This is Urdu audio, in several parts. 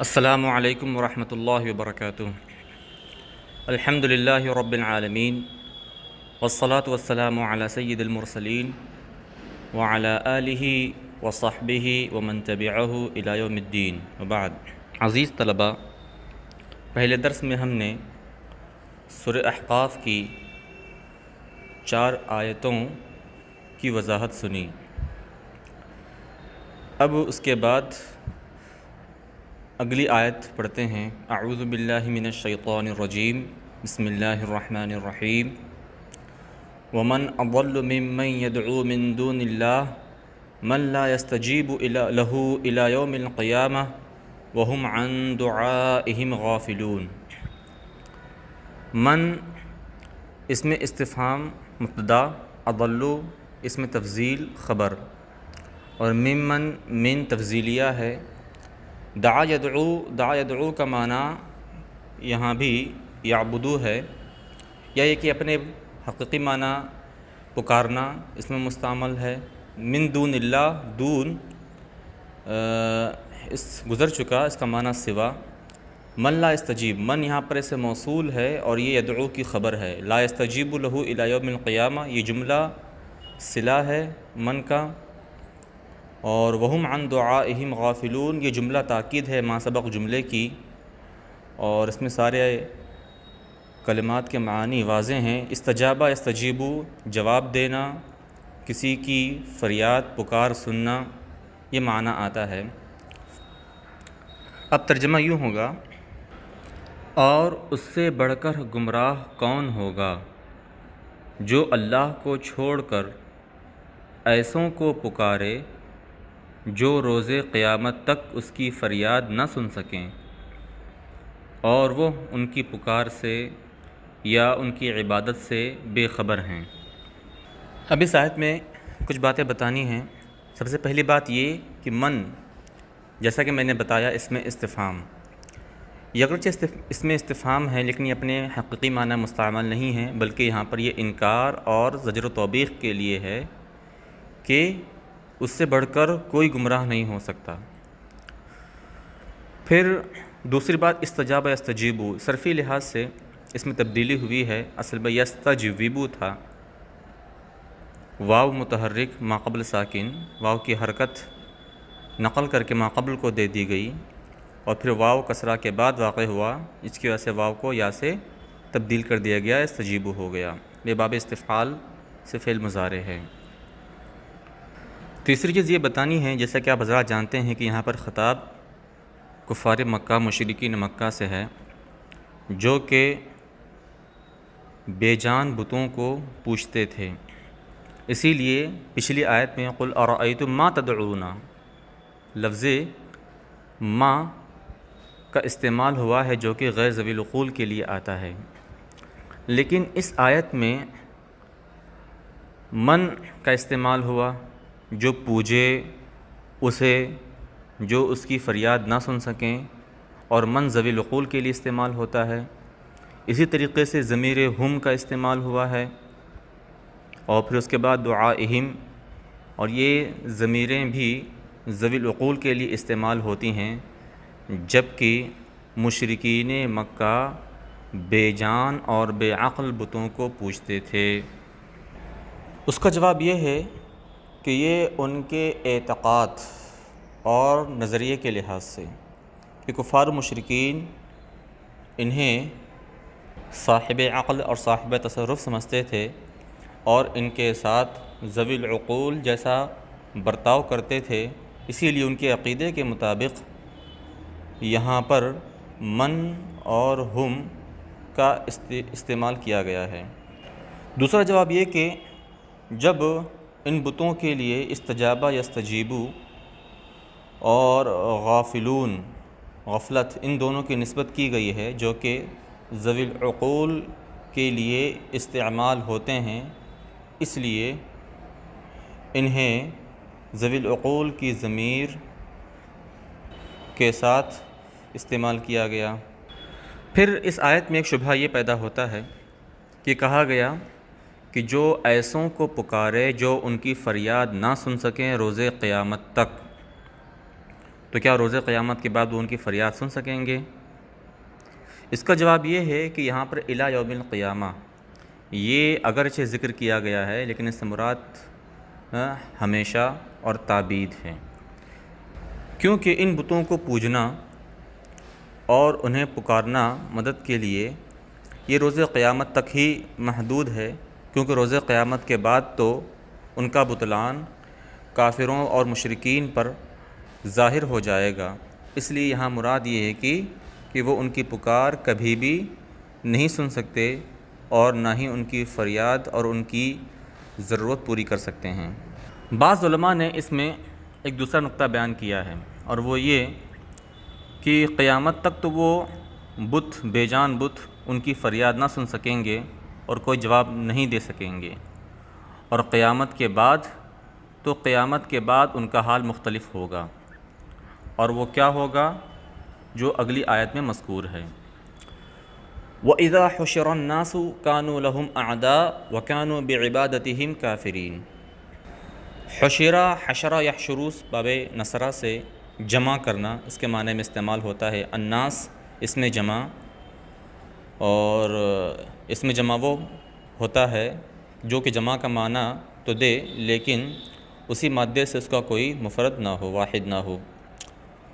السلام علیکم ورحمۃ اللہ وبرکاتہ۔ الحمد للہ رب العالمین والصلاة والسلام علی سید المرسلین وعلی آلہ وصحبہ ومن تبعہ الی یوم الدین وبعد۔ عزیز طلباء، پہلے درس میں ہم نے سورہ احقاف کی 4 آیتوں کی وضاحت سنی۔ اب اس کے بعد اگلی آیت پڑھتے ہیں۔ اعوذ باللہ من الشیطان الرجیم، بسم اللہ الرحمن الرحیم۔ ومن اضل ممن يدعو من دون اللہ من لا يستجیب له الى یوم القیامہ وهم عن دعائهم غافلون۔ من اسم استفہام مبتدا، اضل اسم تفضیل خبر، اور ممن من تفضیلیہ ہے۔ دعا یدعو کا معنی یہاں بھی یعبدو ہے، یا یہ کہ اپنے حقیقی معنی پکارنا اس میں مستعمل ہے۔ من دون اللہ، دون اس گزر چکا، اس کا معنی سوا۔ من لا استجیب، من یہاں پر اسے موصول ہے اور یہ یدعو کی خبر ہے۔ لا یستجیب لہ الی یوم القیامہ، یہ جملہ صلہ ہے من کا، اور وہم عن دعائہم غافلون، یہ جملہ تاکید ہے ما سبق جملے کی، اور اس میں سارے کلمات کے معانی واضح ہیں۔ استجابہ یستجیبو، جواب دینا، کسی کی فریاد پکار سننا، یہ معنی آتا ہے۔ اب ترجمہ یوں ہوگا، اور اس سے بڑھ کر گمراہ کون ہوگا جو اللہ کو چھوڑ کر ایسوں کو پکارے جو روز قیامت تک اس کی فریاد نہ سن سکیں، اور وہ ان کی پکار سے یا ان کی عبادت سے بے خبر ہیں۔ اب اس آیت میں کچھ باتیں بتانی ہیں۔ سب سے پہلی بات یہ کہ من، جیسا کہ میں نے بتایا، اس میں استفہام، یہ اگرچہ اس میں استفہام ہے لیکن یہ اپنے حقیقی معنی مستعمل نہیں ہے، بلکہ یہاں پر یہ انکار اور زجر و توبیخ کے لیے ہے کہ اس سے بڑھ کر کوئی گمراہ نہیں ہو سکتا۔ پھر دوسری بات، استجابہ یستجیبو، صرفی لحاظ سے اس میں تبدیلی ہوئی ہے۔ اصل میں یستجویبو تھا، واو متحرک ماقبل ساکن، واو کی حرکت نقل کر کے ماقبل کو دے دی گئی، اور پھر واو کسرہ کے بعد واقع ہوا، اس کی وجہ سے واو کو یا سے تبدیل کر دیا گیا، یستجیبو ہو گیا۔ یہ باب استفعال سے فعل مضارع ہے۔ تیسری چیز یہ بتانی ہے، جیسا کہ آپ حضرات جانتے ہیں کہ یہاں پر خطاب کفار مکہ، مشرکین مکہ سے ہے، جو کہ بے جان بتوں کو پوجتے تھے۔ اسی لیے پچھلی آیت میں قل ارأیتم ما تدعون، لفظ ما کا استعمال ہوا ہے جو کہ غیر ذوی العقول کے لیے آتا ہے، لیکن اس آیت میں من کا استعمال ہوا، جو پوجے اسے، جو اس کی فریاد نہ سن سکیں، اور من ذوی العقول کے لیے استعمال ہوتا ہے۔ اسی طریقے سے ضمیر ہم کا استعمال ہوا ہے، اور پھر اس کے بعد دعائہم، اور یہ ضمیریں بھی ذوی العقول کے لیے استعمال ہوتی ہیں، جبکہ مشرکین مکہ بے جان اور بے عقل بتوں کو پوجتے تھے۔ اس کا جواب یہ ہے کہ یہ ان کے اعتقاد اور نظریے کے لحاظ سے کہ کفار و مشرکین انہیں صاحب عقل اور صاحب تصرف سمجھتے تھے، اور ان کے ساتھ ذوی العقول جیسا برتاؤ کرتے تھے، اسی لیے ان کے عقیدے کے مطابق یہاں پر من اور ہم کا استعمال کیا گیا ہے۔ دوسرا جواب یہ کہ جب ان بتوں کے لیے استجابہ یستجیبو اور غافلون، غفلت، ان دونوں کی نسبت کی گئی ہے جو کہ ذوی العقول کے لیے استعمال ہوتے ہیں، اس لیے انہیں ذوی العقول کی ضمیر کے ساتھ استعمال کیا گیا۔ پھر اس آیت میں ایک شبہ یہ پیدا ہوتا ہے کہ کہا گیا کہ جو ایسوں کو پکارے جو ان کی فریاد نہ سن سکیں روز قیامت تک، تو کیا روز قیامت کے بعد وہ ان کی فریاد سن سکیں گے؟ اس کا جواب یہ ہے کہ یہاں پر الی یوم القیامہ یہ اگرچہ ذکر کیا گیا ہے، لیکن اس سے مراد ہمیشہ اور تابید ہے، کیونکہ ان بتوں کو پوجنا اور انہیں پکارنا مدد کے لیے یہ روز قیامت تک ہی محدود ہے، کیونکہ روز قیامت کے بعد تو ان کا بطلان کافروں اور مشرکین پر ظاہر ہو جائے گا۔ اس لیے یہاں مراد یہ ہے کہ وہ ان کی پکار کبھی بھی نہیں سن سکتے اور نہ ہی ان کی فریاد اور ان کی ضرورت پوری کر سکتے ہیں۔ بعض علماء نے اس میں ایک دوسرا نقطہ بیان کیا ہے، اور وہ یہ کہ قیامت تک تو وہ بت، بے جان بت، ان کی فریاد نہ سن سکیں گے اور کوئی جواب نہیں دے سکیں گے، اور قیامت کے بعد ان کا حال مختلف ہوگا، اور وہ کیا ہوگا جو اگلی آیت میں مذکور ہے۔ وَإِذَا حُشِرَ النَّاسُ كَانُوا لَهُمْ أَعْدَاءَ وَكَانُوا بِعِبَادَتِهِمْ كَافِرِينَ۔ حشر یحشر باب نصرہ سے جمع کرنا اس کے معنی میں استعمال ہوتا ہے۔ الناس اس میں جمع، اور اس میں جمع وہ ہوتا ہے جو کہ جمع کا معنی تو دے لیکن اسی مادے سے اس کا کوئی مفرد نہ ہو، واحد نہ ہو۔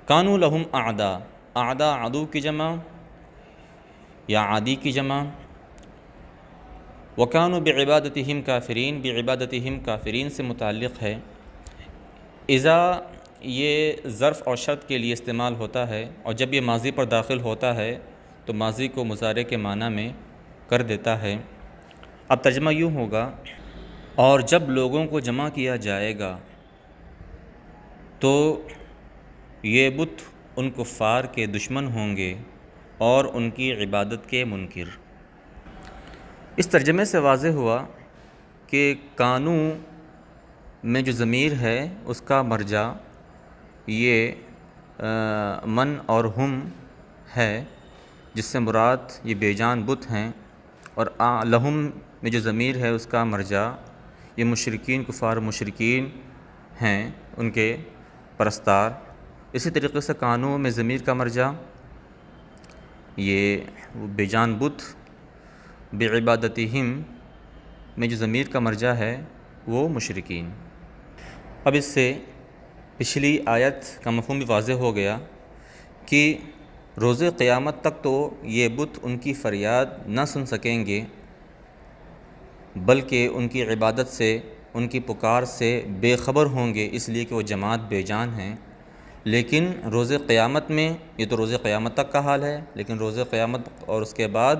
کانوا لہم اعداء، اعداء عدو کی جمع یا عادی کی جمع، وکانوا بعبادتہم کافرین، بعبادتہم کافرین سے متعلق ہے۔ اذا یہ ظرف اور شرط کے لیے استعمال ہوتا ہے، اور جب یہ ماضی پر داخل ہوتا ہے تو ماضی کو مضارع کے معنی میں کر دیتا ہے۔ اب ترجمہ یوں ہوگا، اور جب لوگوں کو جمع کیا جائے گا تو یہ بت ان کفار کے دشمن ہوں گے اور ان کی عبادت کے منکر۔ اس ترجمے سے واضح ہوا کہ کانو میں جو ضمیر ہے اس کا مرجع یہ من اور ہم ہے، جس سے مراد یہ بے جان بت ہیں، اور لہم میں جو ضمیر ہے اس کا مرجع یہ مشرکین، کفار مشرکین ہیں، ان کے پرستار۔ اسی طریقے سے کانو میں ضمیر کا مرجع یہ بے جان بت، بعبادتہم میں جو ضمیر کا مرجع ہے وہ مشرکین۔ اب اس سے پچھلی آیت کا مفہوم بھی واضح ہو گیا کہ روز قیامت تک تو یہ بت ان کی فریاد نہ سن سکیں گے، بلکہ ان کی عبادت سے، ان کی پکار سے بے خبر ہوں گے، اس لیے کہ وہ جماعت بے جان ہیں۔ لیکن روز قیامت میں، یہ تو روز قیامت تک کا حال ہے، لیکن روز قیامت اور اس کے بعد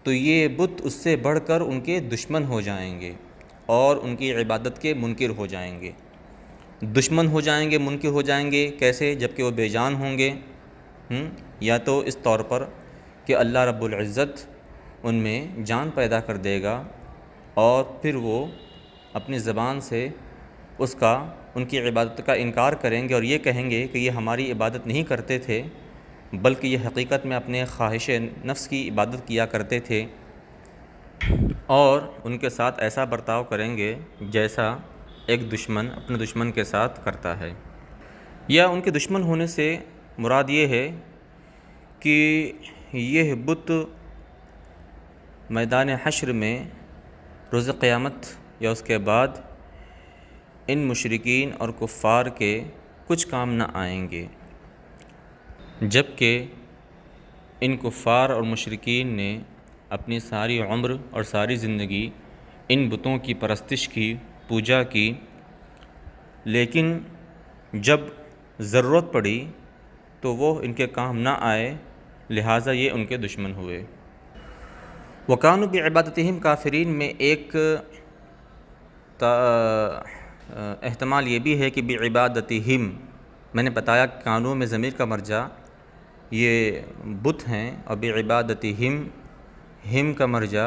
تو یہ بت اس سے بڑھ کر ان کے دشمن ہو جائیں گے اور ان کی عبادت کے منکر ہو جائیں گے۔ دشمن ہو جائیں گے، منکر ہو جائیں گے کیسے؟ جبکہ وہ بے جان ہوں گے، یا تو اس طور پر کہ اللہ رب العزت ان میں جان پیدا کر دے گا، اور پھر وہ اپنی زبان سے ان کی عبادت کا انکار کریں گے اور یہ کہیں گے کہ یہ ہماری عبادت نہیں کرتے تھے، بلکہ یہ حقیقت میں اپنے خواہش نفس کی عبادت کیا کرتے تھے، اور ان کے ساتھ ایسا برتاؤ کریں گے جیسا ایک دشمن اپنے دشمن کے ساتھ کرتا ہے۔ یا ان کے دشمن ہونے سے مراد یہ ہے کہ یہ بت میدان حشر میں روز قیامت یا اس کے بعد ان مشرکین اور کفار کے کچھ کام نہ آئیں گے، جبکہ ان کفار اور مشرکین نے اپنی ساری عمر اور ساری زندگی ان بتوں کی پرستش کی، پوجا کی، لیکن جب ضرورت پڑی تو وہ ان کے کام نہ آئے، لہٰذا یہ ان کے دشمن ہوئے۔ وَكَانُوا بِعِبَادَتِهِمْ کافرین میں ایک احتمال یہ بھی ہے کہ بعبادتہم، میں نے بتایا کانو میں ضمیر کا مرجع یہ بت ہیں، اور بعبادتہم ہم کا مرجع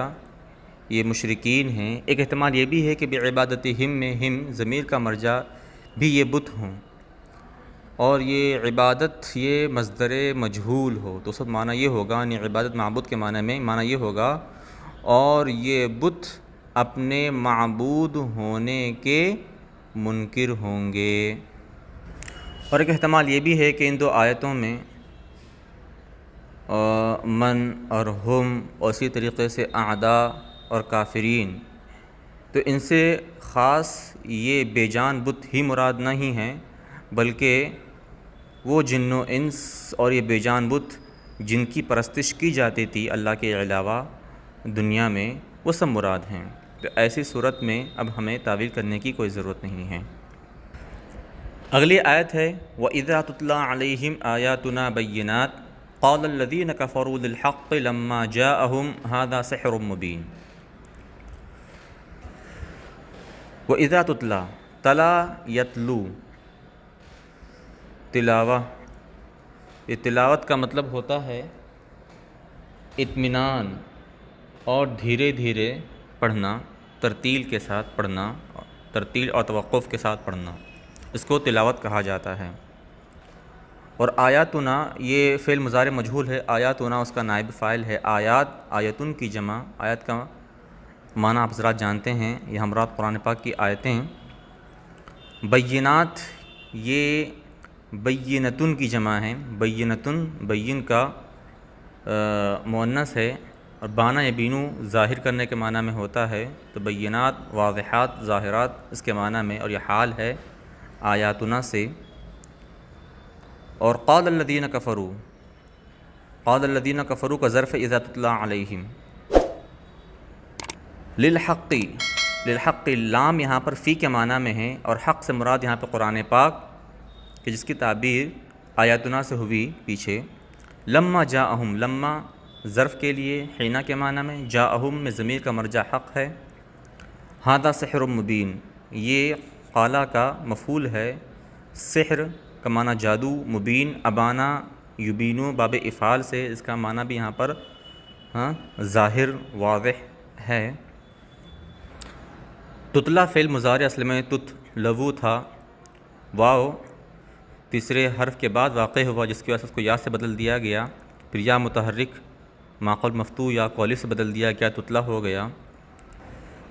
یہ مشرکین ہیں۔ ایک احتمال یہ بھی ہے کہ بعبادتہم میں ہم ضمیر کا مرجع بھی یہ بت ہوں، اور یہ عبادت یہ مصدر مجہول ہو، تو اس وقت معنی یہ ہوگا، یعنی عبادت معبود کے معنی میں معنی یہ ہوگا، اور یہ بت اپنے معبود ہونے کے منکر ہوں گے۔ اور ایک احتمال یہ بھی ہے کہ ان دو آیتوں میں من اور ہم اور اسی طریقے سے اعداء اور کافرین، تو ان سے خاص یہ بے جان بت ہی مراد نہیں ہیں، بلکہ وہ جن و انس اور یہ بے جان بت جن کی پرستش کی جاتی تھی اللہ کے علاوہ دنیا میں، وہ سب مراد ہیں۔ تو ایسی صورت میں اب ہمیں تعویل کرنے کی کوئی ضرورت نہیں ہے۔ اگلی آیت ہے وَإِذَا تُتْلَىٰ عَلَيْهِمْ آيَاتُنَا بَيِّنَاتٍ قَالَ الَّذِينَ كَفَرُوا لِلْحَقِّ لَمَّا جَاءَهُمْ هَٰذَا سِحْرٌ مُّبِينٌ۔ وَإِذَا تُتْلَىٰ، تلا یتلو، تلاوہ، یہ تلاوت کا مطلب ہوتا ہے اطمینان اور دھیرے دھیرے پڑھنا، ترتیل کے ساتھ پڑھنا، ترتیل اور توقف کے ساتھ پڑھنا، اس کو تلاوت کہا جاتا ہے۔ اور آیاتنا یہ فعل مضارع مجہول ہے، آیاتنا اس کا نائب فاعل ہے۔ آیات، آیتن کی جمع، آیت کا معنی آپ حضرات جانتے ہیں، یہ ہمراہ قرآن پاک کی آیتیں۔ بینات یہ بینتن کی جمع ہے، بینتن بین کا مؤنث ہے، اور بانا یبینو ظاہر کرنے کے معنی میں ہوتا ہے، تو بینات واضحات ظاہرات اس کے معنی میں، اور یہ حال ہے آیاتنا سے۔ اور قال الذین کفروا، قال الذین کفروا کا ظرف اذا تتلی علیہم، للحق، للحق لام یہاں پر فی کے معنی میں ہے، اور حق سے مراد یہاں پہ قرآن پاک کہ جس کی تعبیر آیاتنا سے ہوئی پیچھے۔ لما جاءہم، لما ظرف کے لیے، حینہ کے معنی میں، جاءہم میں ضمیر کا مرجع حق ہے۔ ھذا سحر مبین، یہ قالا کا مفعول ہے، سحر کا معنی جادو، مبین ابانا یبینو باب افعال سے، اس کا معنی بھی یہاں پر ظاہر واضح ہے۔ تتلا فعل مضارع اصل میں تتلو تھا، واو تیسرے حرف کے بعد واقع ہوا جس کی وجہ سے اس کو یا سے بدل دیا گیا، پھر یا متحرک ماقبل مفتوح یا قولی سے بدل دیا گیا، تتلا ہو گیا۔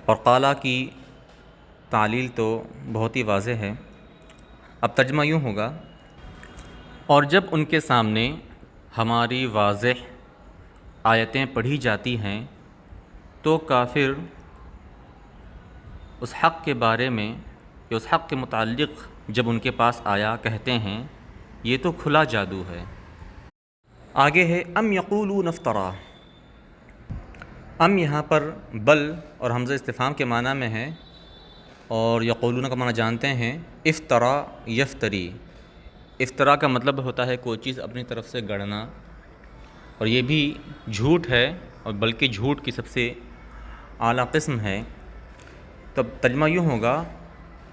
اور قالا کی تعلیل تو بہت ہی واضح ہے۔ اب ترجمہ یوں ہوگا، اور جب ان کے سامنے ہماری واضح آیتیں پڑھی جاتی ہیں تو کافر اس حق کے بارے میں یا اس حق کے متعلق جب ان کے پاس آیا کہتے ہیں یہ تو کھلا جادو ہے۔ آگے ہے ام یقولون افترا، ام یہاں پر بل اور حمزہ استفہام کے معنی میں ہے، اور یقولون کا معنی جانتے ہیں، افترا یفتری، افترا کا مطلب ہوتا ہے کوئی چیز اپنی طرف سے گڑھنا، اور یہ بھی جھوٹ ہے، اور بلکہ جھوٹ کی سب سے اعلیٰ قسم ہے۔ تب ترجمہ یوں ہوگا،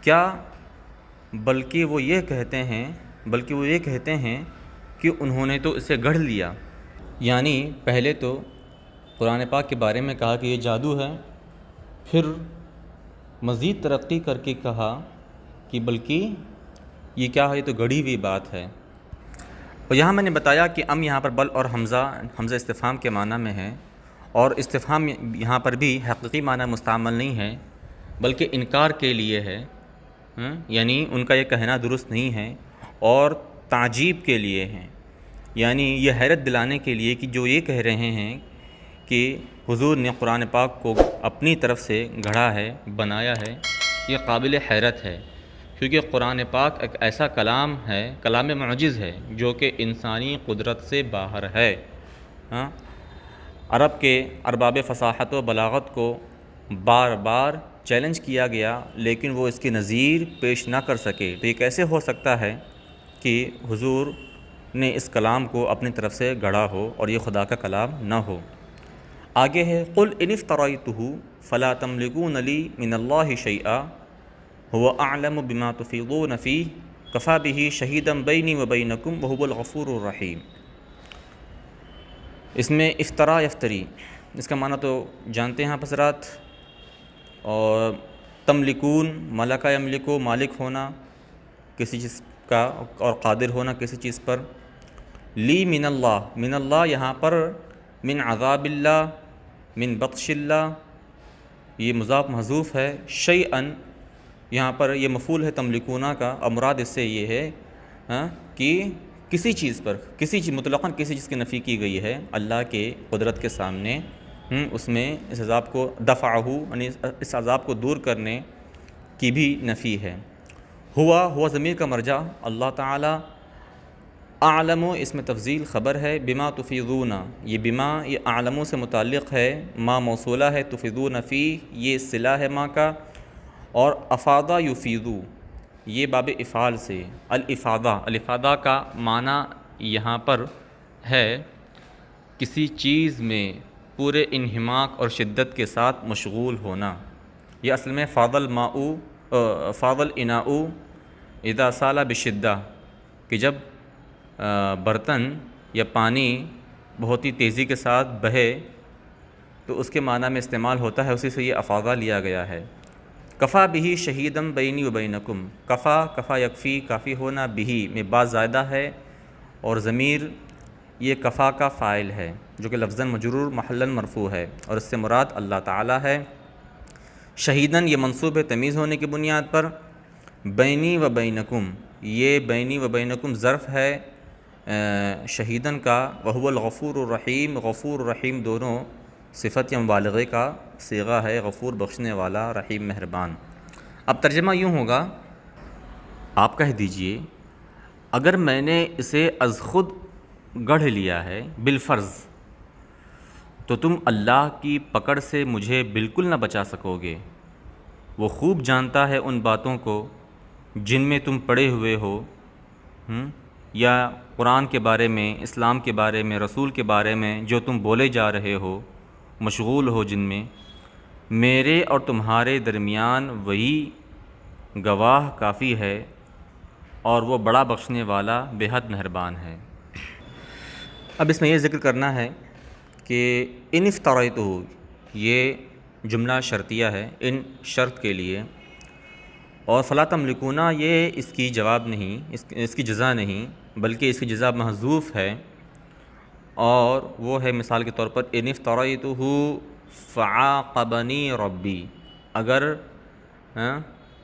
کیا بلکہ وہ یہ کہتے ہیں کہ انہوں نے تو اسے گڑھ لیا، یعنی پہلے تو قرآن پاک کے بارے میں کہا کہ یہ جادو ہے، پھر مزید ترقی کر کے کہا کہ بلکہ یہ کیا ہے، یہ تو گڑھی ہوئی بات ہے۔ اور یہاں میں نے بتایا کہ ام یہاں پر بل اور حمزہ استفہام کے معنی میں ہے، اور استفہام یہاں پر بھی حقیقی معنی مستعمل نہیں ہے بلکہ انکار کے لیے ہے، یعنی ان کا یہ کہنا درست نہیں ہے، اور تعجیب کے لیے ہے، یعنی یہ حیرت دلانے کے لیے کہ جو یہ کہہ رہے ہیں کہ حضور نے قرآن پاک کو اپنی طرف سے گھڑا ہے، بنایا ہے، یہ قابل حیرت ہے، کیونکہ قرآن پاک ایک ایسا کلام ہے، کلام معجز ہے جو کہ انسانی قدرت سے باہر ہے۔ عرب کے ارباب فصاحت و بلاغت کو بار بار چیلنج کیا گیا لیکن وہ اس کی نظیر پیش نہ کر سکے، تو یہ کیسے ہو سکتا ہے کہ حضور نے اس کلام کو اپنی طرف سے گڑھا ہو اور یہ خدا کا کلام نہ ہو۔ آگے ہے قل ان افتریتہ فلا تملکون لی من اللہ شیئا هو اعلم بما تفیضون فیہ کفی بہ شہیدا بینی و بینکم وہو الغفور الرحیم۔ اس میں افطرا یفتری، اس کا معنی تو جانتے ہیں آپ حضرات، اور تملکون ملکہ یملکو مالک ہونا کسی چیز کا، اور قادر ہونا کسی چیز پر۔ لی من اللہ یہاں پر من عذاب اللہ، من بطش اللہ، یہ مضاف محذوف ہے۔ شیئن یہاں پر یہ مفعول ہے تملکونہ کا، اور مراد اس سے یہ ہے کہ کسی چیز پر مطلقاً کسی چیز کی نفی کی گئی ہے اللہ کے قدرت کے سامنے، اس میں اس عذاب کو دفعہ یعنی اس عذاب کو دور کرنے کی بھی نفی ہے۔ ہوا ضمیر کا مرجع اللہ تعالیٰ، اعلم اس میں تفضیل خبر ہے، بما تفیضون یہ بما یہ اعلم سے متعلق ہے، ما موصولہ ہے، تفیضون فی یہ صلہ ہے ما کا، اور افاضہ یفیضو یہ باب افعال سے الافاضہ کا معنی یہاں پر ہے کسی چیز میں پورے انہماک اور شدت کے ساتھ مشغول ہونا۔ یہ اصل میں فاضل اناء اذا سال بشدہ کہ جب برتن یا پانی بہت ہی تیزی کے ساتھ بہے تو اس کے معنی میں استعمال ہوتا ہے، اسی سے یہ افاضہ لیا گیا ہے۔ کفا بہی شہیدم بینی و بینکم، کفا یکفی کافی ہونا، بہی میں با زائدہ ہے اور ضمیر یہ کفا کا فاعل ہے جو کہ لفظاً مجرور محلاً مرفوع ہے، اور اس سے مراد اللہ تعالیٰ ہے۔ شہیداً یہ منصوب ہے تمیز ہونے کی بنیاد پر، بینی و بینکم یہ بینی و بینکم ظرف ہے شہیداً کا، وہو الغفور الرحیم غفور الرحیم دونوں صفت یا مبالغے کا صیغہ ہے، غفور بخشنے والا، رحیم مہربان۔ اب ترجمہ یوں ہوگا، آپ کہہ دیجئے اگر میں نے اسے از خود گڑھ لیا ہے بالفرض تو تم اللہ کی پکڑ سے مجھے بالکل نہ بچا سکو گے۔ وہ خوب جانتا ہے ان باتوں کو جن میں تم پڑے ہوئے ہو، یا قرآن کے بارے میں، اسلام کے بارے میں، رسول کے بارے میں جو تم بولے جا رہے ہو، مشغول ہو جن میں، میرے اور تمہارے درمیان وہی گواہ کافی ہے، اور وہ بڑا بخشنے والا بے حد مہربان ہے۔ اب اس میں یہ ذکر کرنا ہے کہ ان افتریتہ یہ جملہ شرطیہ ہے ان شرط کے لیے، اور فلا تملکون یہ اس کی جواب نہیں، اس کی جزا نہیں، بلکہ اس کی جزا محذوف ہے، اور وہ ہے مثال کے طور پر ان افتریتہ فعاقبنی ربی، اگر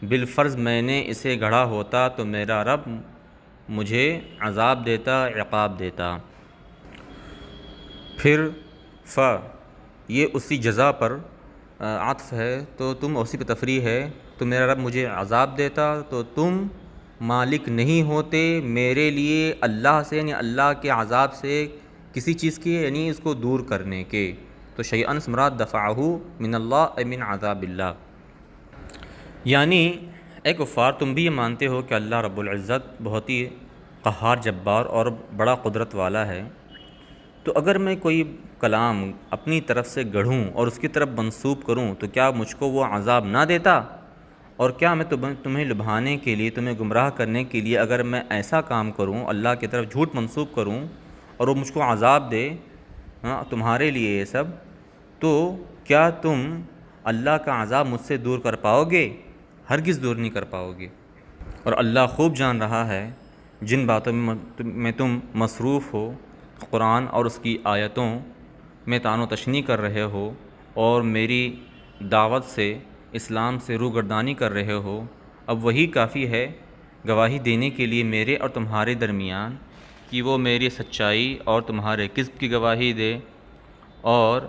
بالفرض میں نے اسے گڑھا ہوتا تو میرا رب مجھے عذاب دیتا، عقاب دیتا۔ پھر یہ اسی جزا پر عطف ہے تو تم اسی پہ تفریح ہے، تو میرا رب مجھے عذاب دیتا تو تم مالک نہیں ہوتے میرے لیے اللہ سے، یعنی اللہ کے عذاب سے کسی چیز کی، یعنی اس کو دور کرنے کے۔ تو شیئاً سے مراد دفعہ من اللہ من عذاب اللہ، یعنی اے کفار تم بھی یہ مانتے ہو کہ اللہ رب العزت بہت ہی قہار جبار اور بڑا قدرت والا ہے، تو اگر میں کوئی کلام اپنی طرف سے گڑھوں اور اس کی طرف منسوب کروں تو کیا مجھ کو وہ عذاب نہ دیتا؟ اور کیا میں تمہیں لبھانے کے لیے، تمہیں گمراہ کرنے کے لیے اگر میں ایسا کام کروں، اللہ کی طرف جھوٹ منسوب کروں اور وہ مجھ کو عذاب دے تمہارے لیے یہ سب، تو کیا تم اللہ کا عذاب مجھ سے دور کر پاؤ گے؟ ہرگز دور نہیں کر پاؤ گے۔ اور اللہ خوب جان رہا ہے جن باتوں میں تم مصروف ہو، قرآن اور اس کی آیتوں میں طعن و تشنیع کر رہے ہو اور میری دعوت سے، اسلام سے روگردانی کر رہے ہو، اب وہی کافی ہے گواہی دینے کے لیے میرے اور تمہارے درمیان کہ وہ میری سچائی اور تمہارے کذب کی گواہی دے، اور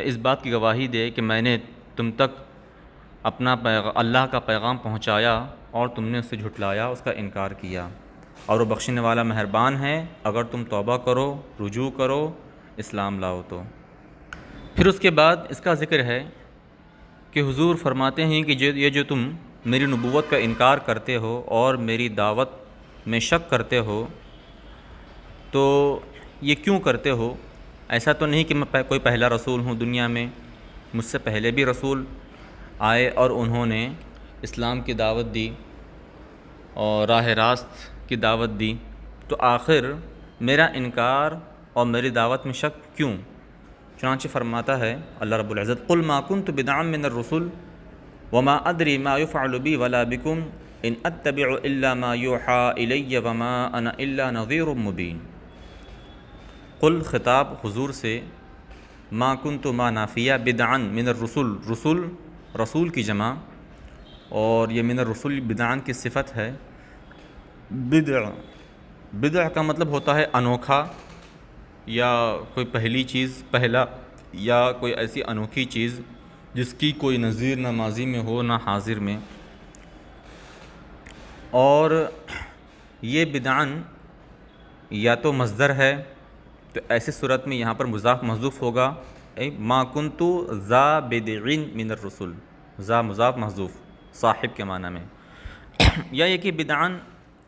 اس بات کی گواہی دے کہ میں نے تم تک اپنا اللہ کا پیغام پہنچایا اور تم نے اسے جھٹلایا، اس کا انکار کیا، اور وہ بخشنے والا مہربان ہے اگر تم توبہ کرو، رجوع کرو، اسلام لاؤ تو۔ پھر اس کے بعد اس کا ذکر ہے کہ حضور فرماتے ہیں کہ یہ جو تم میری نبوت کا انکار کرتے ہو اور میری دعوت میں شک کرتے ہو، تو یہ کیوں کرتے ہو؟ ایسا تو نہیں کہ میں کوئی پہلا رسول ہوں دنیا میں، مجھ سے پہلے بھی رسول آئے اور انہوں نے اسلام کی دعوت دی اور راہ راست کی دعوت دی، تو آخر میرا انکار اور میری دعوت میں شک کیوں؟ چنانچہ فرماتا ہے اللہ رب العزت قل ما كنت بدعا من الرسل وما ادری ما يفعل بی ولا بکم ان اتبع الا ما یوحى الی وما انا الا نذیر مبین۔ قل خطاب حضور سے، ما كنت ما نافیہ، بدعا من الرسل رسول کی جمع، اور یہ من الرسل بدعا کی صفت ہے، بدع کا مطلب ہوتا ہے انوکھا، یا کوئی پہلی چیز، پہلا، یا کوئی ایسی انوکھی چیز جس کی کوئی نظیر نہ ماضی میں ہو نہ حاضر میں۔ اور یہ بدعن یا تو مصدر ہے، تو ایسی صورت میں یہاں پر مضاف محذوف ہوگا، ما کنت ذا بدع من الرسل، ذا مضاف محذوف صاحب کے معنی میں۔ یا یہ کہ بدعن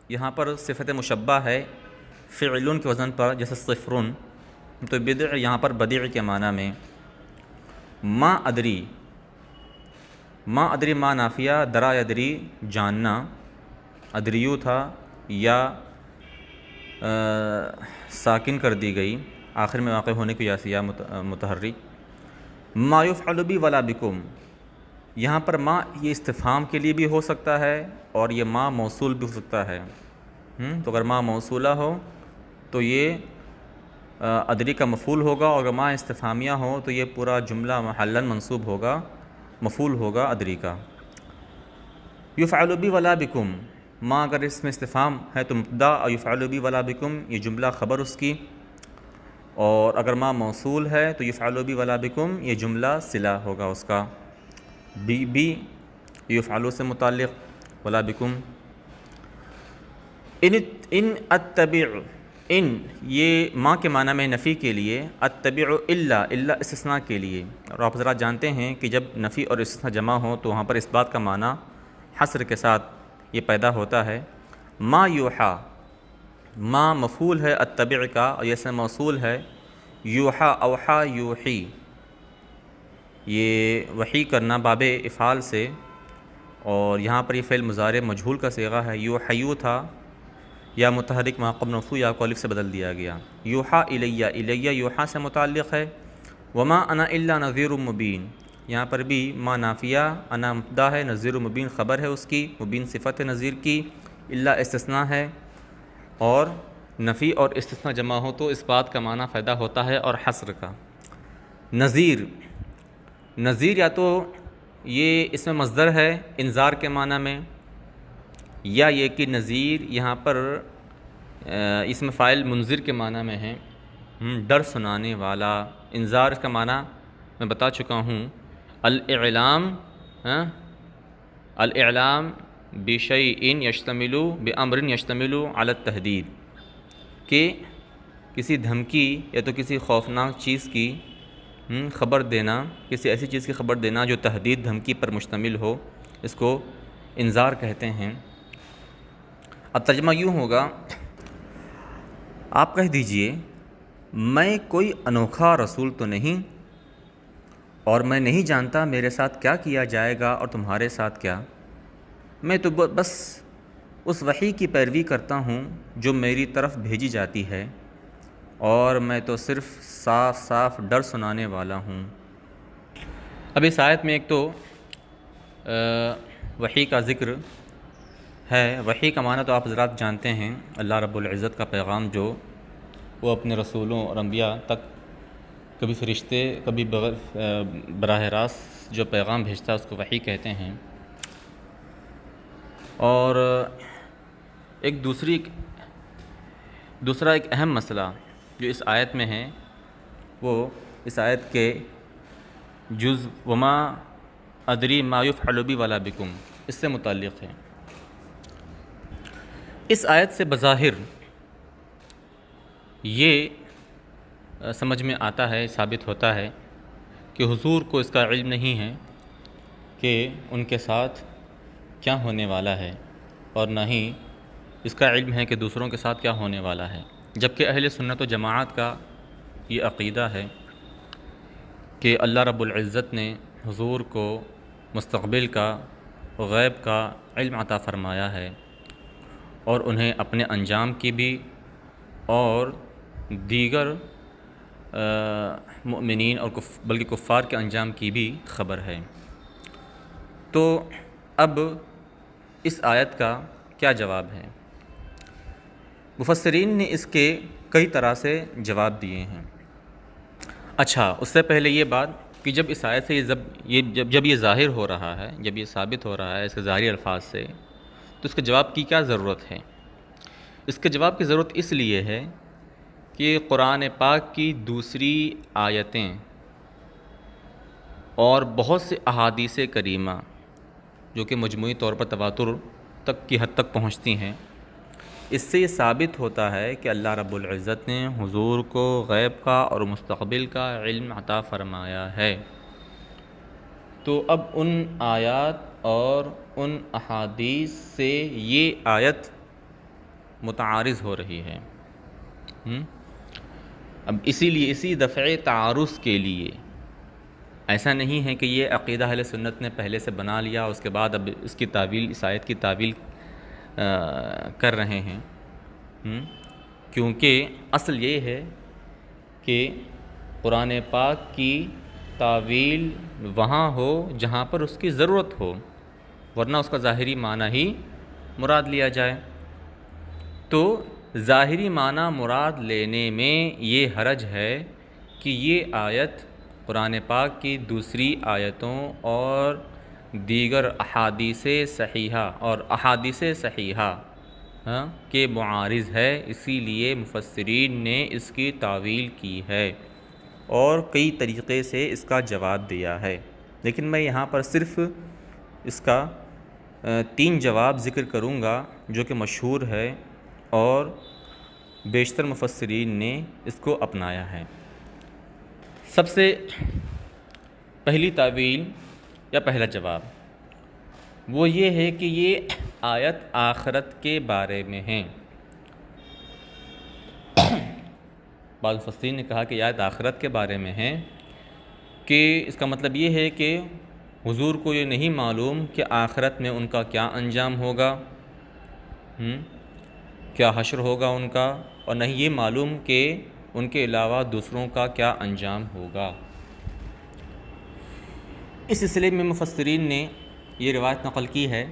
یہاں پر صفت مشبہ ہے فعلن کے وزن پر، جیسے صفرن، تو بدع یہاں پر بدیع کے معنی میں۔ ما ادری، ما ادری ما نافیہ، درا یدری جاننا، ادریو تھا، یا ساکن کر دی گئی، آخر میں واقع ہونے کی یاسیہ متحرک۔ ما یفعل بی ولا بکم، یہاں پر ما یہ استفہام کے لیے بھی ہو سکتا ہے اور یہ ما موصول بھی ہو سکتا ہے۔ تو اگر ما موصولہ ہو تو یہ ادری کا مفعول ہوگا، اور اگر ما استفہامیہ ہو تو یہ پورا جملہ محلاً منصوب ہوگا، مفعول ہوگا ادری کا۔ یفعل بی ولا بکم، ما اگر اس میں استفہام ہے تو مبتدا، اور یفعل بی ولا بکم یہ جملہ خبر اس کی، اور اگر ما موصول ہے تو یفعل بی ولا بکم یہ جملہ صلہ ہوگا اس کا۔ بی یفعلو سے متعلق، ولا بکم۔ ان اتبع، ان یہ ما کے معنی میں نفی کے لیے، اتبع الا استثناء کے لیے، اور آپ حضرات جانتے ہیں کہ جب نفی اور استثناء جمع ہوں تو وہاں پر اس بات کا معنی حصر کے ساتھ یہ پیدا ہوتا ہے۔ ما یوحا، ما مفعول ہے اتبع کا، اور یہ سے موصول ہے یوحا، اوحا یوحی، یہ وحی کرنا باب افعال سے، اور یہاں پر یہ فعل مضارع مجہول کا صیغہ ہے، یوحیو تھا، یا متحرک ما قبل مرفوع یا کو الف سے بدل دیا گیا۔ یوحا الیہ، الیہ یوحا سے متعلق ہے۔ وما انا الا نذیر مبین، یہاں پر بھی ما نافیہ، انا مبتدا ہے، نذیر مبین خبر ہے اس کی، مبین صفت ہے نذیر کی، الا استثناء ہے، اور نفی اور استثناء جمع ہو تو اس بات کا معنی پیدا ہوتا ہے اور حصر کا۔ نذیر، نذیر یا تو یہ اس میں مصدر ہے انذار کے معنی میں، یا یہ کہ نذیر یہاں پر اس میں فاعل منذر کے معنی میں ہے، ڈر سنانے والا۔ انذار کا معنی میں بتا چکا ہوں، الاعلام، الاعلام بشیء یشتمل بامر یشتمل علی التحدید، کہ کسی دھمکی یا تو کسی خوفناک چیز کی خبر دینا، کسی ایسی چیز کی خبر دینا جو تحدید دھمکی پر مشتمل ہو، اس کو انذار کہتے ہیں۔ اب ترجمہ یوں ہوگا، آپ کہہ دیجئے میں کوئی انوکھا رسول تو نہیں، اور میں نہیں جانتا میرے ساتھ کیا کیا جائے گا اور تمہارے ساتھ کیا، میں تو بس اس وحی کی پیروی کرتا ہوں جو میری طرف بھیجی جاتی ہے، اور میں تو صرف صاف صاف ڈر سنانے والا ہوں۔ اب اس آیت میں ایک تو وحی کا ذکر ہے۔ وحی کا معنی تو آپ حضرات جانتے ہیں، اللہ رب العزت کا پیغام جو وہ اپنے رسولوں اور انبیاء تک، کبھی فرشتے کبھی براہ راست جو پیغام بھیجتا ہے اس کو وحی کہتے ہیں۔ اور ایک دوسرا ایک اہم مسئلہ جو اس آیت میں ہے، وہ اس آیت کے جز وما ادری ما یفعل بی ولا بکم اس سے متعلق ہے۔ اس آیت سے بظاہر یہ سمجھ میں آتا ہے، ثابت ہوتا ہے کہ حضور کو اس کا علم نہیں ہے کہ ان کے ساتھ کیا ہونے والا ہے، اور نہ ہی اس کا علم ہے کہ دوسروں کے ساتھ کیا ہونے والا ہے، جبکہ اہل سنت و جماعت کا یہ عقیدہ ہے کہ اللہ رب العزت نے حضور کو مستقبل کا، غیب کا علم عطا فرمایا ہے، اور انہیں اپنے انجام کی بھی اور دیگر مؤمنین اور بلکہ کفار کے انجام کی بھی خبر ہے۔ تو اب اس آیت کا کیا جواب ہے؟ مفسرین نے اس کے کئی طرح سے جواب دیے ہیں۔ اچھا، اس سے پہلے یہ بات کہ جب اس آیت سے جب یہ ظاہر ہو رہا ہے، جب یہ ثابت ہو رہا ہے اس کے ظاہری الفاظ سے، تو اس کے جواب کی کیا ضرورت ہے؟ اس کے جواب کی ضرورت اس لیے ہے کہ قرآن پاک کی دوسری آیتیں اور بہت سے احادیث کریمہ جو کہ مجموعی طور پر تواتر تک کی حد تک پہنچتی ہیں، اس سے یہ ثابت ہوتا ہے کہ اللہ رب العزت نے حضور کو غیب کا اور مستقبل کا علم عطا فرمایا ہے۔ تو اب ان آیات اور ان احادیث سے یہ آیت متعارض ہو رہی ہے۔ اب اسی لیے اسی دفع تعارض کے لیے ایسا نہیں ہے کہ یہ عقیدہ اہل سنت نے پہلے سے بنا لیا، اس کے بعد اب اس کی تعویل، اس آیت کی تعویل کر رہے ہیں، کیونکہ اصل یہ ہے کہ قرآن پاک کی تعویل وہاں ہو جہاں پر اس کی ضرورت ہو، ورنہ اس کا ظاہری معنی ہی مراد لیا جائے۔ تو ظاہری معنی مراد لینے میں یہ حرج ہے کہ یہ آیت قرآن پاک کی دوسری آیتوں اور دیگر احادیث صحیحہ کے معارض ہے، اسی لیے مفسرین نے اس کی تعویل کی ہے اور کئی طریقے سے اس کا جواب دیا ہے، لیکن میں یہاں پر صرف اس کا 3 جواب ذکر کروں گا جو کہ مشہور ہے اور بیشتر مفسرین نے اس کو اپنایا ہے۔ سب سے پہلی تعویل یا پہلا جواب وہ یہ ہے کہ یہ آیت آخرت کے بارے میں ہے۔ بعض مفسرین نے کہا کہ یہ آیت آخرت کے بارے میں ہے کہ اس کا مطلب یہ ہے کہ حضور کو یہ نہیں معلوم کہ آخرت میں ان کا کیا انجام ہوگا، کیا حشر ہوگا ان کا، اور نہیں یہ معلوم کہ ان کے علاوہ دوسروں کا کیا انجام ہوگا۔ اس سلسلے میں مفسرین نے یہ روایت نقل کی ہے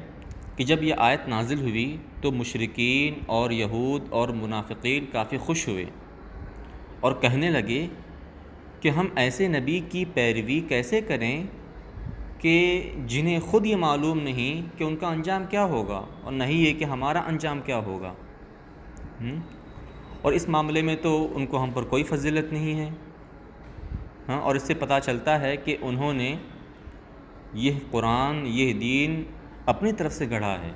کہ جب یہ آیت نازل ہوئی تو مشرکین اور یہود اور منافقین کافی خوش ہوئے اور کہنے لگے کہ ہم ایسے نبی کی پیروی کیسے کریں کہ جنہیں خود یہ معلوم نہیں کہ ان کا انجام کیا ہوگا اور نہیں یہ کہ ہمارا انجام کیا ہوگا، اور اس معاملے میں تو ان کو ہم پر کوئی فضیلت نہیں ہے، اور اس سے پتہ چلتا ہے کہ انہوں نے یہ قرآن، یہ دین اپنی طرف سے گڑھا ہے،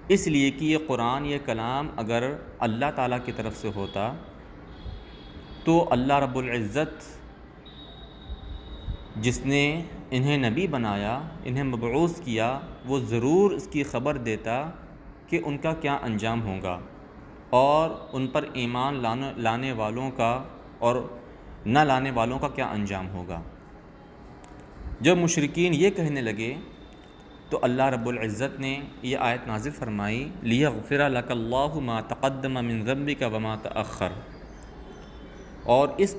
اس لیے کہ یہ قرآن، یہ کلام اگر اللہ تعالیٰ کی طرف سے ہوتا تو اللہ رب العزت جس نے انہیں نبی بنایا، انہیں مبعوث کیا، وہ ضرور اس کی خبر دیتا کہ ان کا کیا انجام ہوگا اور ان پر ایمان لانے والوں کا اور نہ لانے والوں کا کیا انجام ہوگا۔ جب مشرکین یہ کہنے لگے تو اللہ رب العزت نے یہ آیت نازل فرمائی لِيَغْفِرَ لَكَ اللَّهُ مَا تَقَدَّمَ مِن ذَنبِكَ وَمَا تَأَخَّرَ، اور اس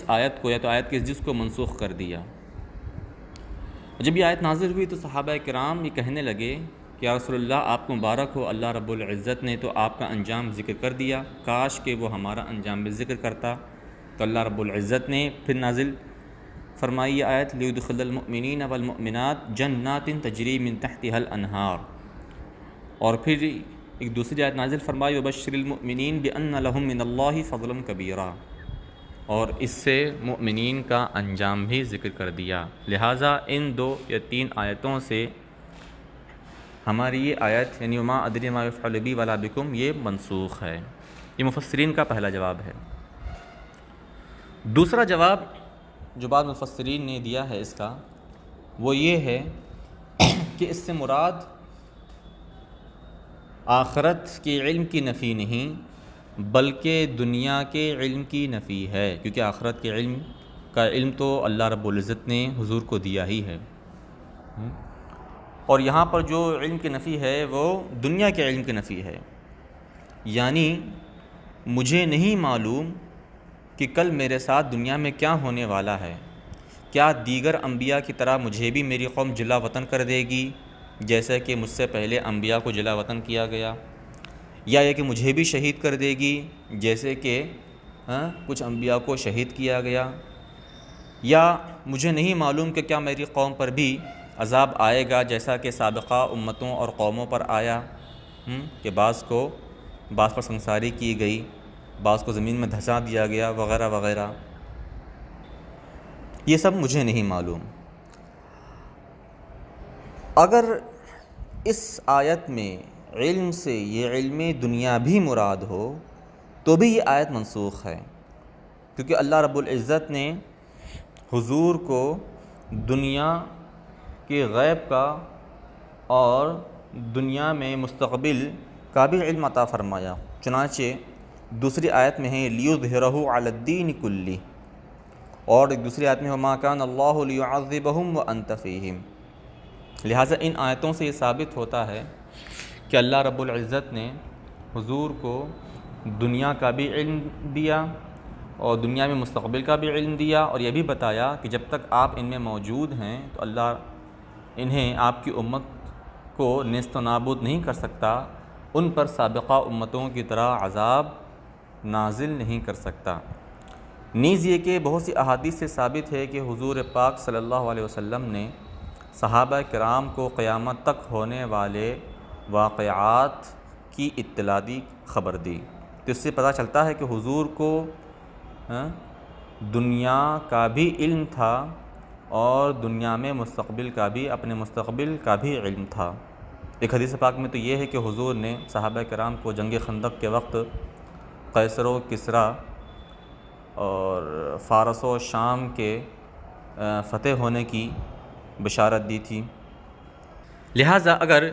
آیت کو یا تو آیت کے جس کو منسوخ کر دیا۔ جب یہ آیت نازل ہوئی تو صحابہ کرام یہ کہنے لگے کہ یا رسول اللہ آپ کو مبارک ہو، اللہ رب العزت نے تو آپ کا انجام ذکر کر دیا، کاش کہ وہ ہمارا انجام بھی ذکر کرتا۔ تو اللہ رب العزت نے پھر نازل فرمائی آیت لِيُدْخِلَ الْمُؤْمِنِينَ وَالْمُؤْمِنَاتِ جَنَّاتٍ تَجْرِي مِن تَحْتِهَا الْأَنْهَارُ، اور پھر ایک دوسری آیت نازل فرمائی وَبَشِّرِ الْمُؤْمِنِينَ بِأَنَّ لَهُم مِّنَ اللَّهِ فَضْلًا كَبِيرًا، اور اس سے مؤمنین کا انجام بھی ذکر کر دیا۔ لہٰذا ان 2 یا 3 آیتوں سے ہماری یہ آیت یعنی وَمَا أَدْرِي مَا يُفْعَلُ بِي وَلَا بِكُمْ یہ منسوخ ہے۔ یہ مفسرین کا پہلا جواب ہے۔ دوسرا جواب جو بعض مفسرین نے دیا ہے اس کا وہ یہ ہے کہ اس سے مراد آخرت کے علم کی نفی نہیں بلکہ دنیا کے علم کی نفی ہے، کیونکہ آخرت کے علم کا علم تو اللہ رب العزت نے حضور کو دیا ہی ہے، اور یہاں پر جو علم کی نفی ہے وہ دنیا کے علم کی نفی ہے، یعنی مجھے نہیں معلوم کہ کل میرے ساتھ دنیا میں کیا ہونے والا ہے، کیا دیگر انبیاء کی طرح مجھے بھی میری قوم جلا وطن کر دے گی جیسا کہ مجھ سے پہلے انبیاء کو جلا وطن کیا گیا، یا یہ کہ مجھے بھی شہید کر دے گی جیسے کہ کچھ انبیاء کو شہید کیا گیا، یا مجھے نہیں معلوم کہ کیا میری قوم پر بھی عذاب آئے گا جیسا کہ سابقہ امتوں اور قوموں پر آیا، کہ بعض پر سنگساری کی گئی، بعض کو زمین میں دھسا دیا گیا وغیرہ وغیرہ، یہ سب مجھے نہیں معلوم۔ اگر اس آیت میں علم سے یہ علم دنیا بھی مراد ہو تو بھی یہ آیت منسوخ ہے، کیونکہ اللہ رب العزت نے حضور کو دنیا کے غیب کا اور دنیا میں مستقبل کا بھی علم عطا فرمایا۔ چنانچہ دوسری آیت میں ہے لِيُظْهِرَهُ عَلَى الدِّينِ كُلِّهِ، اور ایک دوسری آیت میں وَمَا كَانَ اللَّهُ لِيُعَذِّبَهُمْ وَأَنْتَ فِيهِمْ۔ لہٰذا ان آیتوں سے یہ ثابت ہوتا ہے کہ اللہ رب العزت نے حضور کو دنیا کا بھی علم دیا اور دنیا میں مستقبل کا بھی علم دیا، اور یہ بھی بتایا کہ جب تک آپ ان میں موجود ہیں تو اللہ انہیں آپ کی امت کو نیست و نابود نہیں کر سکتا، ان پر سابقہ امتوں کی طرح عذاب نازل نہیں کر سکتا۔ نیز یہ کہ بہت سی احادیث سے ثابت ہے کہ حضور پاک صلی اللہ علیہ وسلم نے صحابہ کرام کو قیامت تک ہونے والے واقعات کی اطلاع دی، خبر دی۔ تو اس سے پتہ چلتا ہے کہ حضور کو دنیا کا بھی علم تھا اور دنیا میں مستقبل کا بھی، اپنے مستقبل کا بھی علم تھا۔ ایک حدیث پاک میں تو یہ ہے کہ حضور نے صحابہ کرام کو جنگ خندق کے وقت قیصر و کسریٰ اور فارس و شام کے فتح ہونے کی بشارت دی تھی۔ لہٰذا اگر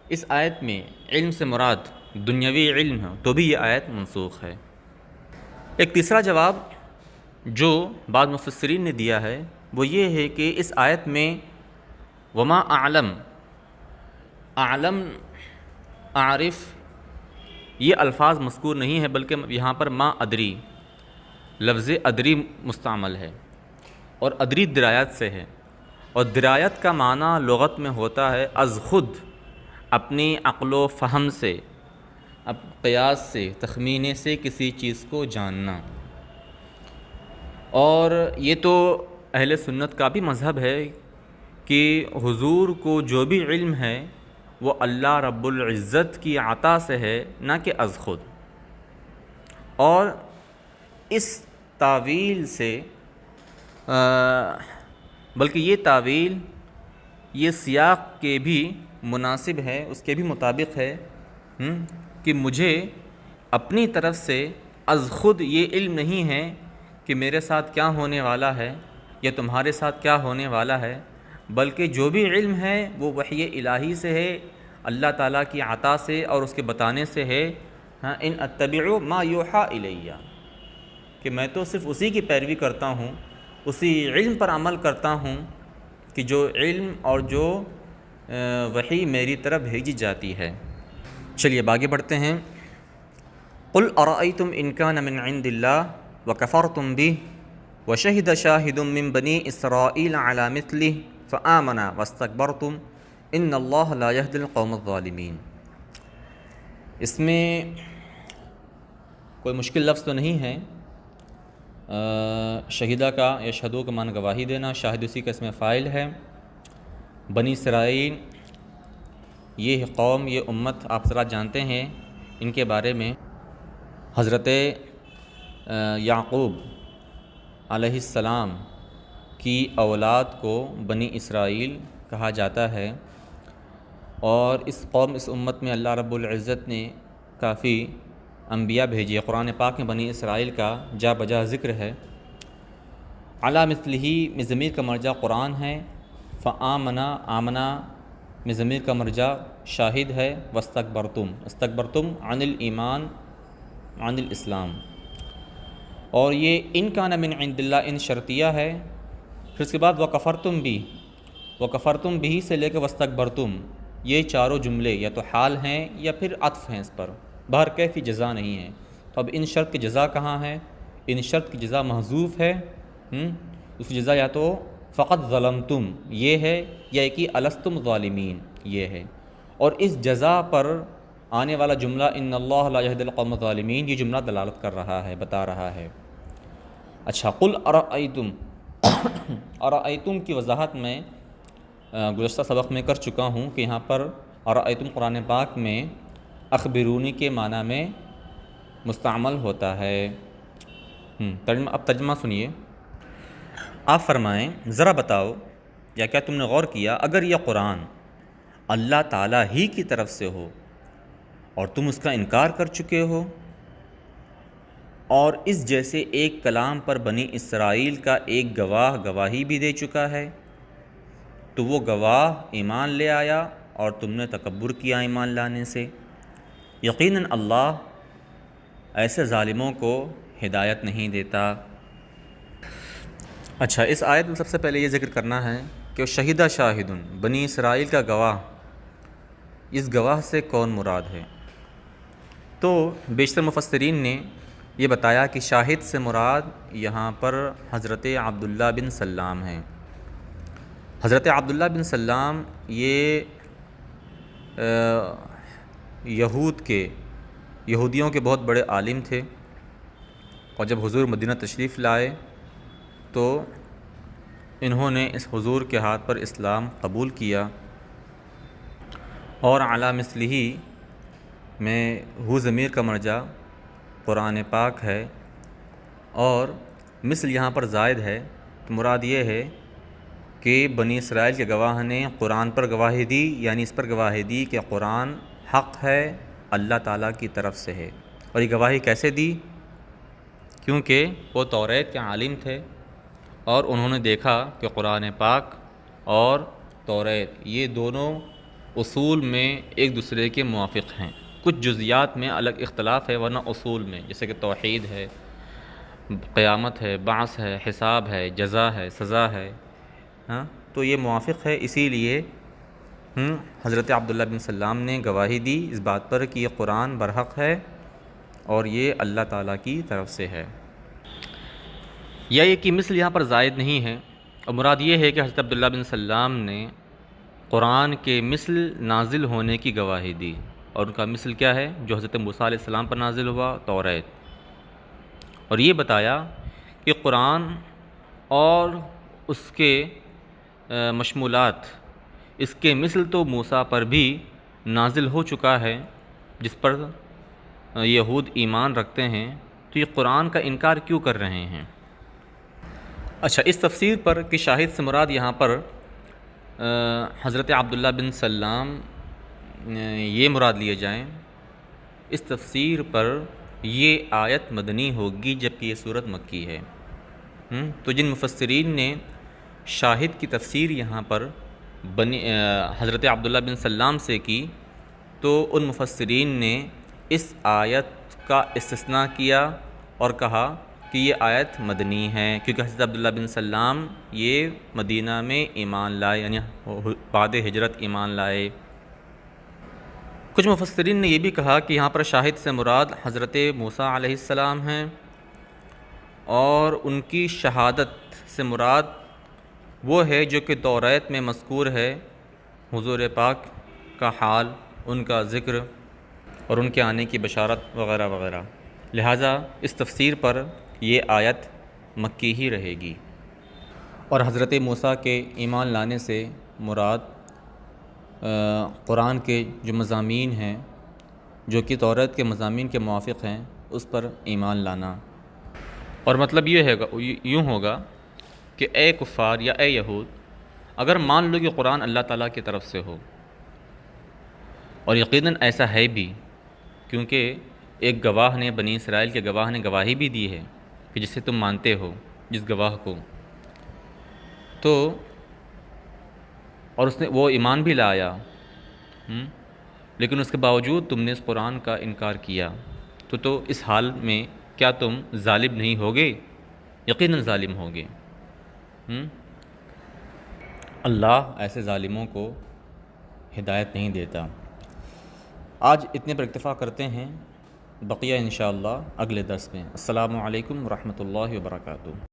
اس آیت میں علم سے مراد دنیاوی علم ہے تو بھی یہ آیت منسوخ ہے۔ ایک تیسرا جواب جو بعض مفسرین نے دیا ہے وہ یہ ہے کہ اس آیت میں وما اعلم، اعرف یہ الفاظ مذکور نہیں ہے، بلکہ یہاں پر ما ادری، لفظ ادری مستعمل ہے، اور ادری درایت سے ہے، اور درایت کا معنی لغت میں ہوتا ہے از خود، اپنی عقل و فہم سے، قیاس سے، تخمینے سے کسی چیز کو جاننا۔ اور یہ تو اہل سنت کا بھی مذہب ہے کہ حضور کو جو بھی علم ہے وہ اللہ رب العزت کی عطا سے ہے، نہ کہ از خود۔ اور اس تعویل سے بلکہ یہ تعویل یہ سیاق کے بھی مناسب ہے، اس کے بھی مطابق ہے کہ مجھے اپنی طرف سے از خود یہ علم نہیں ہے کہ میرے ساتھ کیا ہونے والا ہے یا تمہارے ساتھ کیا ہونے والا ہے، بلکہ جو بھی علم ہے وہ وحی الہی سے ہے، اللہ تعالیٰ کی عطا سے اور اس کے بتانے سے ہے۔ ان اتبع ما یوحی الیہ، کہ میں تو صرف اسی کی پیروی کرتا ہوں، اسی علم پر عمل کرتا ہوں کہ جو علم اور جو وحی میری طرف بھیجی جاتی ہے۔ چلیے آگے بڑھتے ہیں۔ قل ارأیتم ان کان من عند اللہ وکفرتم بہ وشہد شاہد من بنی اسرائیل علی مثلہ فآمن واستکبرتم ان اللہ لا یہدی القوم الظالمین۔ اس میں کوئی مشکل لفظ تو نہیں ہے۔ شہیدہ کا یا شہدو کا معنی گواہی دینا، شاہد اسی کا اسم فاعل ہے۔ بنی اسرائیل یہ قوم، یہ امت آپ ذرا جانتے ہیں ان کے بارے میں۔ حضرت یعقوب علیہ السلام کی اولاد کو بنی اسرائیل کہا جاتا ہے، اور اس قوم، اس امت میں اللہ رب العزت نے کافی انبیاء بھیجی۔ قرآن پاک میں بنی اسرائیل کا جا بجا ذکر ہے۔ علی مثلہ میں ضمیر کا مرجع قرآن ہے، فآمنا، آمنا میں ضمیر کا مرجع شاہد ہے، واستکبرتم، استکبرتم عن الایمان، عن الاسلام۔ اور یہ ان کان من عند اللہ، ان شرطیہ ہے۔ پھر اس کے بعد وکفرتم بھی، وکفرتم بھی سے لے کے واستکبرتم، یہ چاروں جملے یا تو حال ہیں یا پھر عطف ہیں اس پر، بہر کیفی جزا نہیں ہے۔ تو اب ان شرط کی جزا کہاں ہے؟ ان شرط کی جزا محذوف ہے، اس کی جزا یا تو فقط ظلمتم یہ ہے، یا کہ الستم ظالمین یہ ہے۔ اور اس جزا پر آنے والا جملہ ان اللہ لا یہدی القوم الظالمین، یہ جملہ دلالت کر رہا ہے، بتا رہا ہے۔ اچھا، قل ارأیتم، ارأیتم کی وضاحت میں گزشتہ سبق میں کر چکا ہوں کہ یہاں پر ارأیتم قرآن پاک میں اخبرونی کے معنی میں مستعمل ہوتا ہے۔ اب ترجمہ سنیے۔ آپ فرمائیں ذرا بتاؤ یا کیا تم نے غور کیا اگر یہ قرآن اللہ تعالیٰ ہی کی طرف سے ہو اور تم اس کا انکار کر چکے ہو، اور اس جیسے ایک کلام پر بنی اسرائیل کا ایک گواہ گواہی بھی دے چکا ہے، تو وہ گواہ ایمان لے آیا اور تم نے تکبر کیا ایمان لانے سے، یقیناً اللہ ایسے ظالموں کو ہدایت نہیں دیتا۔ اچھا، اس آیت میں سب سے پہلے یہ ذکر کرنا ہے کہ شہیدہ شاہدن، بنی اسرائیل کا گواہ، اس گواہ سے کون مراد ہے؟ تو بیشتر مفسرین نے یہ بتایا کہ شاہد سے مراد یہاں پر حضرت عبداللہ بن سلام ہیں۔ حضرت عبداللہ بن سلام یہ یہودیوں کے بہت بڑے عالم تھے، اور جب حضور مدینہ تشریف لائے تو انہوں نے اس حضور کے ہاتھ پر اسلام قبول کیا، اور علی مثلہ میں ہو ضمیر کا مرجع قرآن پاک ہے، اور مثل یہاں پر زائد ہے، تو مراد یہ ہے کہ بنی اسرائیل کے گواہ نے قرآن پر گواہی دی، یعنی اس پر گواہی دی کہ قرآن حق ہے، اللہ تعالیٰ کی طرف سے ہے۔ اور یہ گواہی کیسے دی؟ کیونکہ وہ توریت کے عالم تھے، اور انہوں نے دیکھا کہ قرآن پاک اور توریت یہ دونوں اصول میں ایک دوسرے کے موافق ہیں، کچھ جزیات میں الگ اختلاف ہے، ورنہ اصول میں جیسے کہ توحید ہے، قیامت ہے، بعث ہے، حساب ہے، جزا ہے، سزا ہے، تو یہ موافق ہے۔ اسی لیے حضرت عبداللہ بن سلام نے گواہی دی اس بات پر کہ یہ قرآن برحق ہے اور یہ اللہ تعالیٰ کی طرف سے ہے۔ یا یہ کہ مثل یہاں پر زائد نہیں ہے، اور مراد یہ ہے کہ حضرت عبداللہ بن سلام نے قرآن کے مثل نازل ہونے کی گواہی دی، اور ان کا مثل کیا ہے؟ جو حضرت موسیٰ علیہ السلام پر نازل ہوا، توریت، اور یہ بتایا کہ قرآن اور اس کے مشمولات، اس کے مثل تو موسیٰ پر بھی نازل ہو چکا ہے، جس پر یہود ایمان رکھتے ہیں، تو یہ قرآن کا انکار کیوں کر رہے ہیں؟ اچھا، اس تفسیر پر کہ شاہد سے مراد یہاں پر حضرت عبداللہ بن سلام یہ مراد لیے جائیں، اس تفسیر پر یہ آیت مدنی ہوگی جبکہ یہ صورت مکی ہے۔ تو جن مفسرین نے شاہد کی تفسیر یہاں پر حضرت عبداللہ بن سلام سے کی، تو ان مفسرین نے اس آیت کا استثناء کیا اور کہا کہ یہ آیت مدنی ہے، کیونکہ حضرت عبداللہ بن سلام یہ مدینہ میں ایمان لائے، یعنی بعد ہجرت ایمان لائے۔ کچھ مفسرین نے یہ بھی کہا کہ یہاں پر شاہد سے مراد حضرت موسیٰ علیہ السلام ہیں، اور ان کی شہادت سے مراد وہ ہے جو کہ توریت میں مذکور ہے، حضور پاک کا حال، ان کا ذکر اور ان کے آنے کی بشارت وغیرہ وغیرہ۔ لہٰذا اس تفسیر پر یہ آیت مکی ہی رہے گی، اور حضرت موسیٰ کے ایمان لانے سے مراد قرآن کے جو مضامین ہیں، جو کہ توریت کے مضامین کے موافق ہیں، اس پر ایمان لانا۔ اور مطلب یوں ہوگا کہ اے کفار یا اے یہود، اگر مان لو کہ قرآن اللہ تعالیٰ کی طرف سے ہو، اور یقیناً ایسا ہے بھی، کیونکہ ایک گواہ نے، بنی اسرائیل کے گواہ نے گواہی بھی دی ہے کہ جسے تم مانتے ہو، جس گواہ کو، تو اور اس نے وہ ایمان بھی لایا، لیکن اس کے باوجود تم نے اس قرآن کا انکار کیا، تو اس حال میں کیا تم ظالم نہیں ہوگے؟ یقیناً ظالم ہوگے۔ اللہ ایسے ظالموں کو ہدایت نہیں دیتا۔ آج اتنے پر اکتفا کرتے ہیں، بقیہ انشاءاللہ اگلے درس میں۔ السلام علیکم ورحمۃ اللہ وبرکاتہ۔